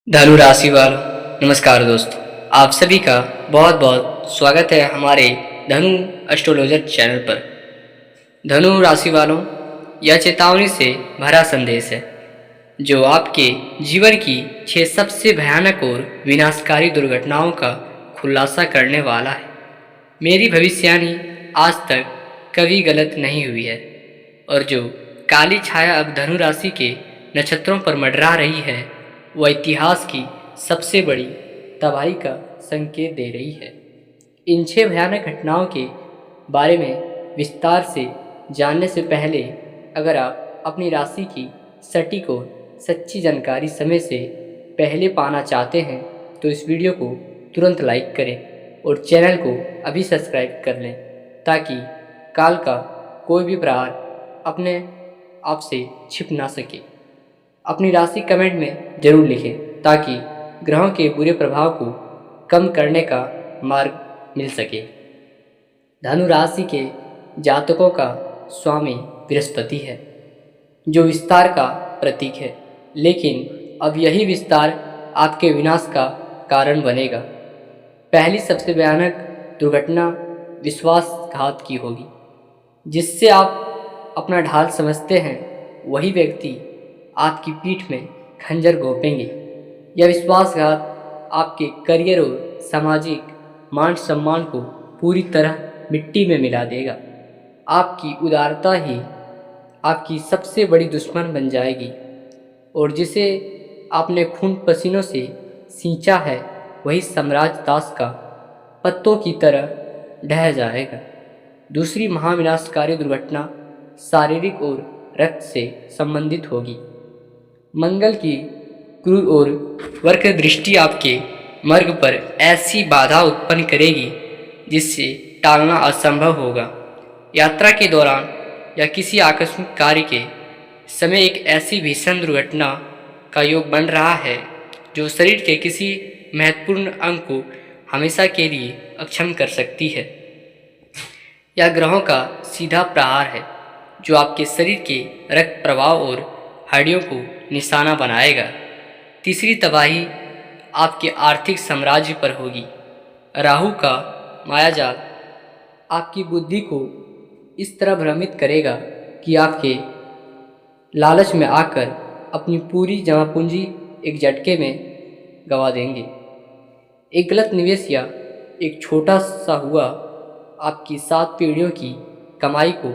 धनु राशि वालों, नमस्कार दोस्तों। आप सभी का बहुत बहुत स्वागत है हमारे धनु एस्ट्रोलॉजर चैनल पर। धनु राशि वालों, यह चेतावनी से भरा संदेश है जो आपके जीवन की 6 सबसे भयानक और विनाशकारी दुर्घटनाओं का खुलासा करने वाला है। मेरी भविष्यवाणी आज तक कभी गलत नहीं हुई है और जो काली छाया अब धनु राशि के नक्षत्रों पर मंडरा रही है वह इतिहास की सबसे बड़ी तबाही का संकेत दे रही है। इन 6 भयानक घटनाओं के बारे में विस्तार से जानने से पहले अगर आप अपनी राशि की सटीक और सच्ची जानकारी समय से पहले पाना चाहते हैं तो इस वीडियो को तुरंत लाइक करें और चैनल को अभी सब्सक्राइब कर लें ताकि काल का कोई भी प्रहार अपने आप से छिप ना सके। अपनी राशि कमेंट में जरूर लिखें ताकि ग्रहों के बुरे प्रभाव को कम करने का मार्ग मिल सके। धनु राशि के जातकों का स्वामी बृहस्पति है जो विस्तार का प्रतीक है, लेकिन अब यही विस्तार आपके विनाश का कारण बनेगा। पहली सबसे भयानक दुर्घटना विश्वासघात की होगी। जिससे आप अपना ढाल समझते हैं वही व्यक्ति आपकी पीठ में खंजर घोंपेंगे। यह विश्वासघात आपके करियर और सामाजिक मान सम्मान को पूरी तरह मिट्टी में मिला देगा। आपकी उदारता ही आपकी सबसे बड़ी दुश्मन बन जाएगी और जिसे आपने खून पसीनों से सींचा है वही साम्राज्य दास का पत्तों की तरह ढह जाएगा। दूसरी महाविनाशकारी दुर्घटना शारीरिक और रक्त से संबंधित होगी। मंगल की क्रूर और वक्र दृष्टि आपके मार्ग पर ऐसी बाधा उत्पन्न करेगी जिससे टालना असंभव होगा। यात्रा के दौरान या किसी आकस्मिक कार्य के समय एक ऐसी भीषण दुर्घटना का योग बन रहा है जो शरीर के किसी महत्वपूर्ण अंग को हमेशा के लिए अक्षम कर सकती है। यह ग्रहों का सीधा प्रहार है जो आपके शरीर के रक्त प्रवाह और हड्डियों को निशाना बनाएगा। तीसरी तबाही आपके आर्थिक साम्राज्य पर होगी। राहु का मायाजाल आपकी बुद्धि को इस तरह भ्रमित करेगा कि आपके लालच में आकर अपनी पूरी जमा पूंजी एक झटके में गंवा देंगे। एक गलत निवेश या एक छोटा सा हुआ आपकी 7 पीढ़ियों की कमाई को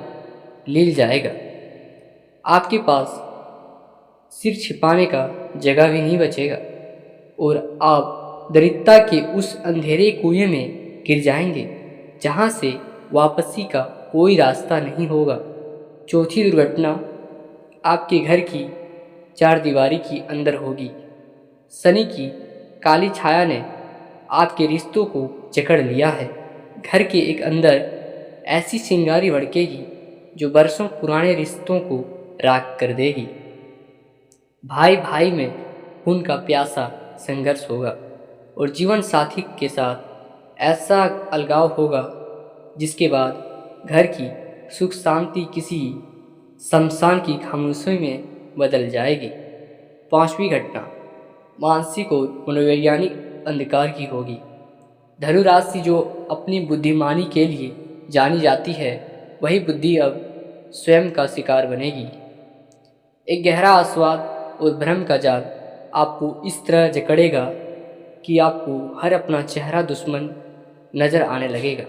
ले जाएगा। आपके पास सिर छिपाने का जगह भी नहीं बचेगा और आप दरिद्रता के उस अंधेरे कुएं में गिर जाएंगे जहां से वापसी का कोई रास्ता नहीं होगा। चौथी दुर्घटना आपके घर की 4 दीवारी के अंदर होगी। शनि की काली छाया ने आपके रिश्तों को जकड़ लिया है। घर के एक अंदर ऐसी चिंगारी भड़केगी जो बरसों पुराने रिश्तों को राख कर देगी। भाई भाई में खून का प्यासा संघर्ष होगा और जीवन साथी के साथ ऐसा अलगाव होगा जिसके बाद घर की सुख शांति किसी शमशान की खामोशी में बदल जाएगी। 5वीं घटना मानसिक और मनोवैज्ञानिक अंधकार की होगी। धनु राशि जो अपनी बुद्धिमानी के लिए जानी जाती है वही बुद्धि अब स्वयं का शिकार बनेगी। एक गहरा आस्वाद और भ्रम का जाल आपको इस तरह जकड़ेगा कि आपको हर अपना चेहरा दुश्मन नजर आने लगेगा।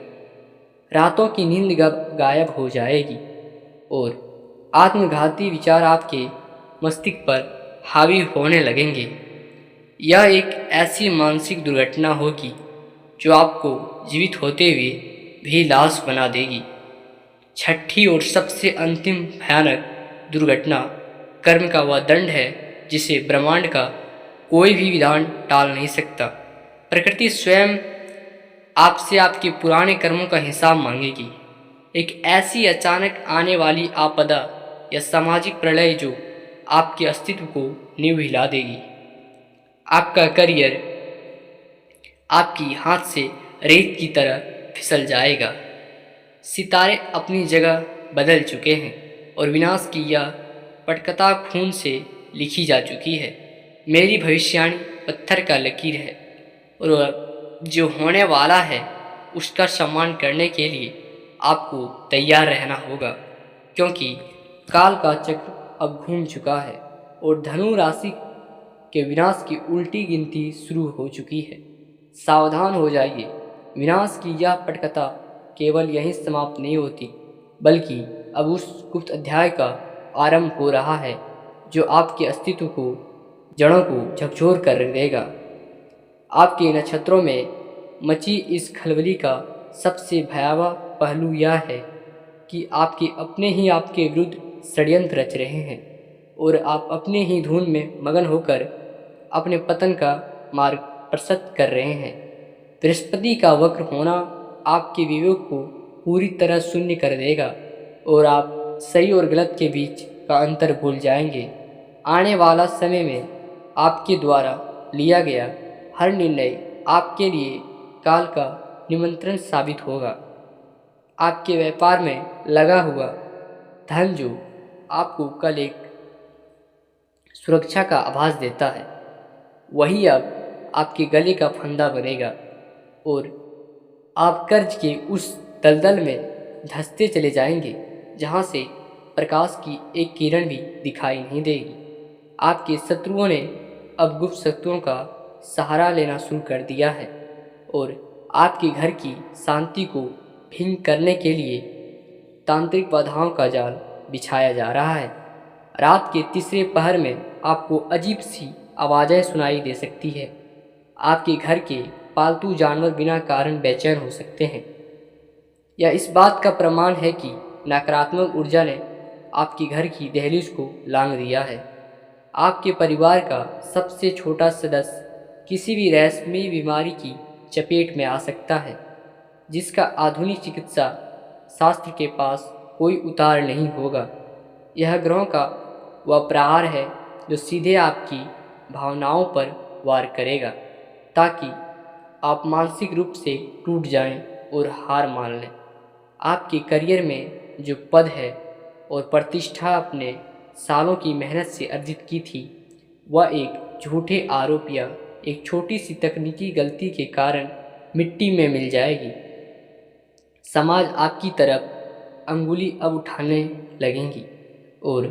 रातों की नींद गायब हो जाएगी और आत्मघाती विचार आपके मस्तिष्क पर हावी होने लगेंगे। यह एक ऐसी मानसिक दुर्घटना होगी जो आपको जीवित होते हुए भी लाश बना देगी। छठी और सबसे अंतिम भयानक दुर्घटना कर्म का वह दंड है जिसे ब्रह्मांड का कोई भी विधान टाल नहीं सकता। प्रकृति स्वयं आपसे आपके पुराने कर्मों का हिसाब मांगेगी। एक ऐसी अचानक आने वाली आपदा या सामाजिक प्रलय जो आपके अस्तित्व को नींव हिला देगी। आपका करियर आपकी हाथ से रेत की तरह फिसल जाएगा। सितारे अपनी जगह बदल चुके हैं और विनाश की यह पटकथा खून से लिखी जा चुकी है। मेरी भविष्यवाणी पत्थर का लकीर है और अब जो होने वाला है उसका सम्मान करने के लिए आपको तैयार रहना होगा, क्योंकि काल का चक्र अब घूम चुका है और धनु राशि के विनाश की उल्टी गिनती शुरू हो चुकी है। सावधान हो जाइए, विनाश की यह पटकथा केवल यहीं समाप्त नहीं होती, बल्कि अब उस गुप्त अध्याय का आरंभ हो रहा है जो आपके अस्तित्व को, जड़ों को झकझोर कर देगा। आपके नक्षत्रों में मची इस खलबली का सबसे भयावह पहलू यह है कि आपके अपने ही आपके विरुद्ध षड्यंत्र रच रहे हैं और आप अपने ही धुन में मगन होकर अपने पतन का मार्ग प्रशस्त कर रहे हैं। बृहस्पति का वक्र होना आपके विवेक को पूरी तरह शून्य कर देगा और आप सही और गलत के बीच का अंतर भूल जाएंगे। आने वाला समय में आपके द्वारा लिया गया हर निर्णय आपके लिए काल का निमंत्रण साबित होगा। आपके व्यापार में लगा हुआ धन जो आपको कल एक सुरक्षा का आभास देता है, वही अब आपके गले का फंदा बनेगा और आप कर्ज के उस दलदल में धंसते चले जाएंगे जहां से प्रकाश की एक किरण भी दिखाई नहीं देगी। आपके शत्रुओं ने अब गुप्त शक्तियों का सहारा लेना शुरू कर दिया है और आपके घर की शांति को भंग करने के लिए तांत्रिक बाधाओं का जाल बिछाया जा रहा है। रात के तीसरे पहर में आपको अजीब सी आवाज़ें सुनाई दे सकती है। आपके घर के पालतू जानवर बिना कारण बेचैन हो सकते हैं। यह इस बात का प्रमाण है कि नकारात्मक ऊर्जा ने आपके घर की दहलीज को लांघ दिया है। आपके परिवार का सबसे छोटा सदस्य किसी भी रहस्यमयी बीमारी की चपेट में आ सकता है, जिसका आधुनिक चिकित्सा शास्त्र के पास कोई उतार नहीं होगा। यह ग्रहों का वह प्रहार है जो सीधे आपकी भावनाओं पर वार करेगा, ताकि आप मानसिक रूप से टूट जाएं और हार मान लें। आपके करियर में जो पद है और प्रतिष्ठा अपने सालों की मेहनत से अर्जित की थी, वह एक झूठे आरोप या एक छोटी सी तकनीकी गलती के कारण मिट्टी में मिल जाएगी। समाज आपकी तरफ अंगुली अब उठाने लगेंगी और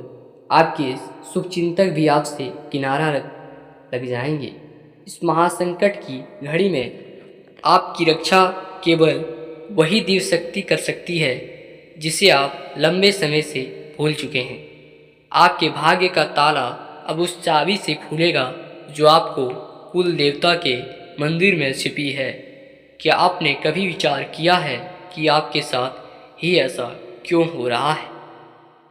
आपके शुभचिंतक भी आपसे किनारा लग जाएंगे। इस महासंकट की घड़ी में आपकी रक्षा केवल वही दिव्य शक्ति कर सकती है जिसे आप लंबे समय से भूल चुके हैं। आपके भाग्य का ताला अब उस चाबी से खुलेगा जो आपको कुल देवता के मंदिर में छिपी है। क्या आपने कभी विचार किया है कि आपके साथ ही ऐसा क्यों हो रहा है?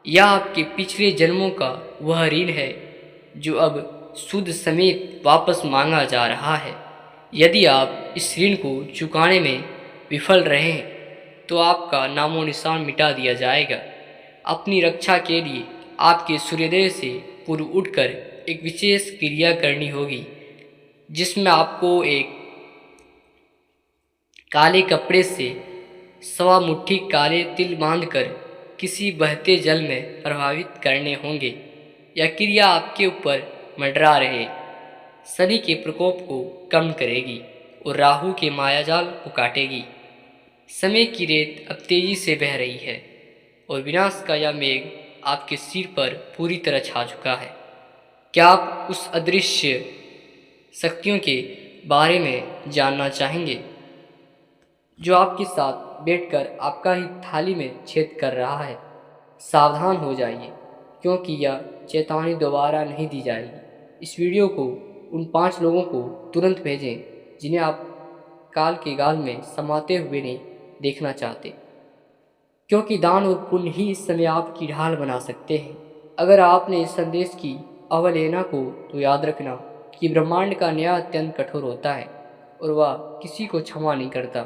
यह आपके पिछले जन्मों का वह ऋण है जो अब सूद समेत वापस मांगा जा रहा है। यदि आप इस ऋण को चुकाने में विफल रहे तो आपका नामो निशान मिटा दिया जाएगा। अपनी रक्षा के लिए आपके सूर्योदय से पूर्व उठकर एक विशेष क्रिया करनी होगी, जिसमें आपको एक काले कपड़े से सवा मुट्ठी काले तिल बांधकर किसी बहते जल में प्रभावित करने होंगे। यह क्रिया आपके ऊपर मंडरा रहे शनि के प्रकोप को कम करेगी और राहु के मायाजाल को काटेगी। समय की रेत अब तेजी से बह रही है और विनाश का यह मेघ आपके सिर पर पूरी तरह छा चुका है। क्या आप उस अदृश्य शक्तियों के बारे में जानना चाहेंगे जो आपके साथ बैठकर आपका ही थाली में छेद कर रहा है? सावधान हो जाइए, क्योंकि यह चेतावनी दोबारा नहीं दी जाएगी। इस वीडियो को उन 5 लोगों को तुरंत भेजें जिन्हें आप काल के गाल में समाते हुए नहीं देखना चाहते, क्योंकि दान और पुण्य ही इस समय आपकी ढाल बना सकते हैं। अगर आपने इस संदेश की अवहेलना को तो याद रखना कि ब्रह्मांड का न्याय अत्यंत कठोर होता है और वह किसी को क्षमा नहीं करता।